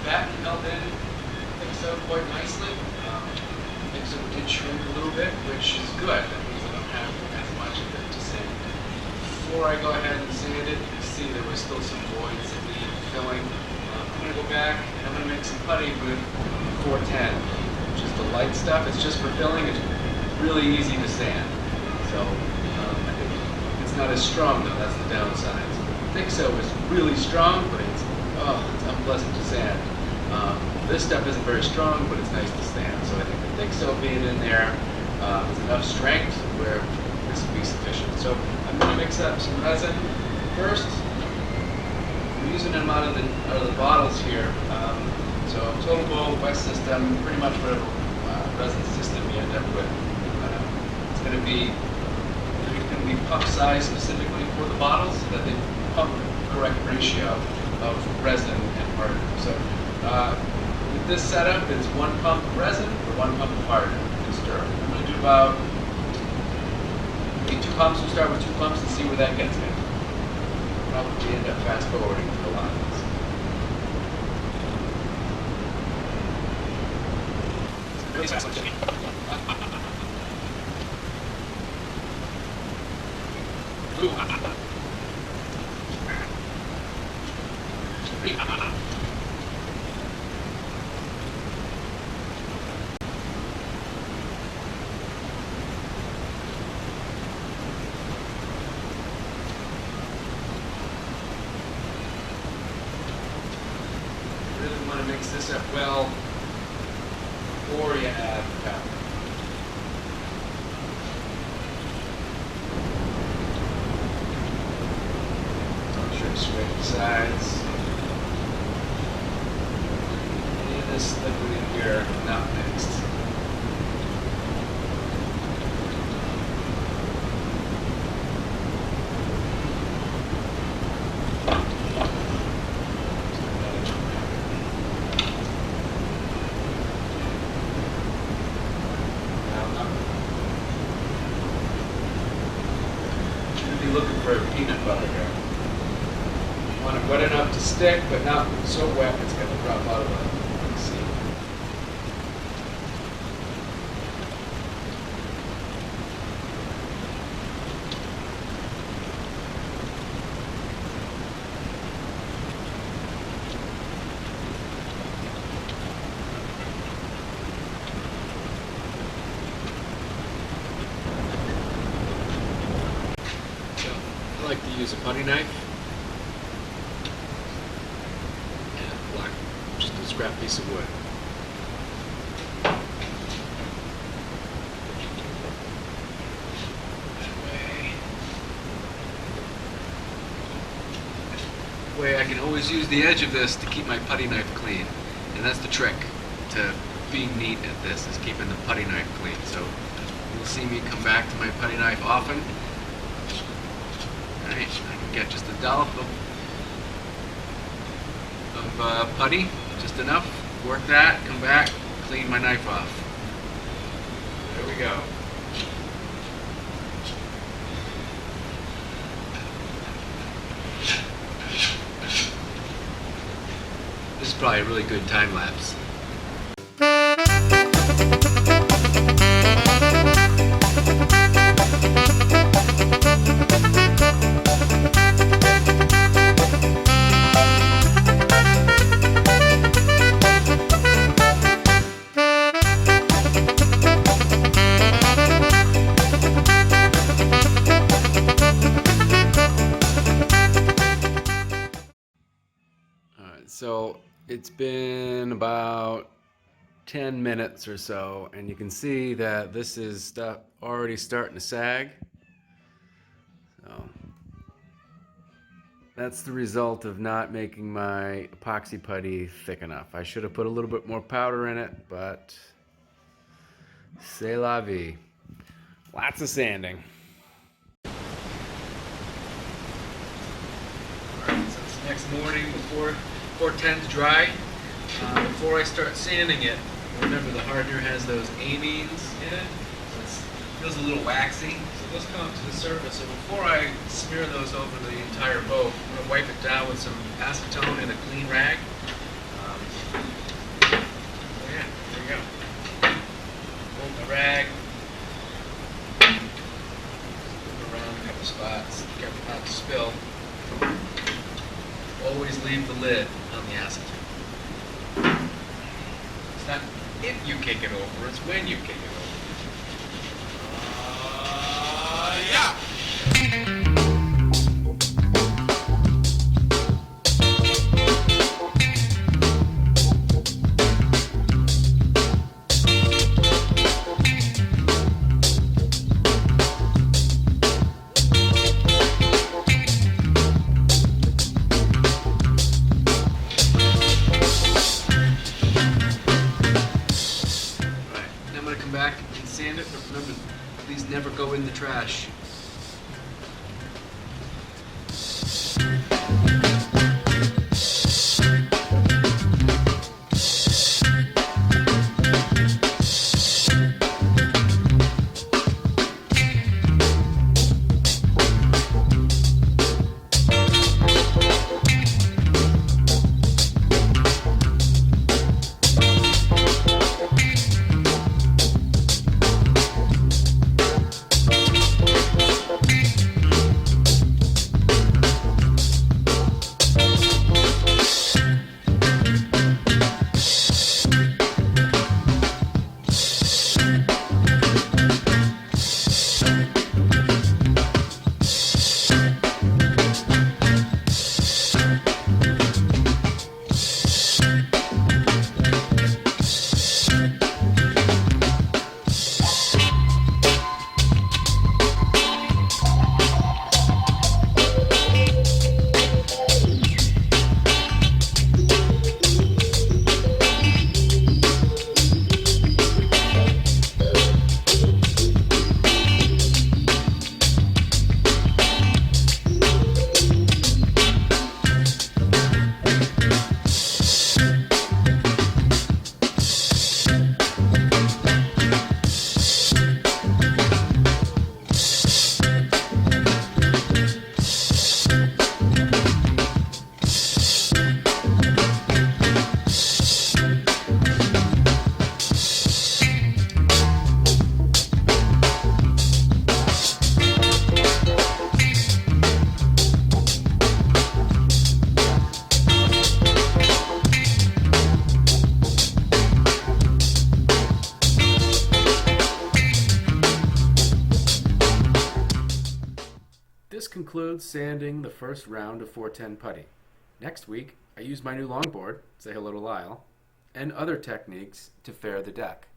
batten held in things out quite nicely. Things did shrink a little bit, which is good. That means I don't have as much of it to sand. Before I go ahead and sand it, you see there was still some voids that need filling. I'm going to go back and I'm going to make some putty with 410, which is the light stuff. It's just for filling. It's really easy to sand. So I think it's not as strong though. That's the downside. So the thick soap is really strong, but it's unpleasant to sand. This stuff isn't very strong, but it's nice to sand. So I think the thick soap being in there is enough strength where this will be sufficient. So I'm going to mix up some resin first. I'm using them out of the bottles here. So Total Bowl, West System, pretty much whatever resin system you end up with. It's going to be pump size specifically for the bottles so that they pump the correct ratio of resin and hardener. So with this setup, it's 1 pump of resin or 1 pump of hardener to stir. I'm going to do about 2 pumps. We'll start with 2 pumps and see where that gets me. Probably end up fast forwarding for a lot of this. Really fast, like really want to mix this up well before you add the powder. Straight sides. And this liquid in here not mixed. Should be looking for a peanut butter here. Want it wet enough to stick, but not so wet it's going to drop out of the seat. So, I like to use a putty knife. Just a scrap piece of wood. That way I can always use the edge of this to keep my putty knife clean. And that's the trick to being neat at this, is keeping the putty knife clean. So you'll see me come back to my putty knife often. Alright, I can get just a dollop of putty. Just enough, work that, come back, clean my knife off. There we go. This is probably a really good time lapse. So it's been about 10 minutes or so, and you can see that this is already starting to sag. So that's the result of not making my epoxy putty thick enough. I should have put a little bit more powder in it, but c'est la vie. Lots of sanding. Alright, so it's next morning before 410's dry. Before I start sanding it, remember the hardener has those amines in it, so it feels a little waxy. So those come up to the surface. So before I smear those over the entire boat, I'm going to wipe it down with some acetone and a clean rag. gonna hold my rag, move around a couple spots, careful not to spill. Always leave the lid on the acetone. It's not if you kick it over, it's when you kick it over. Yeah! Back and sand it, but remember, please never go in the trash. This concludes sanding the first round of 410 putty. Next week, I use my new longboard, say hello to Lyle, and other techniques to fare the deck.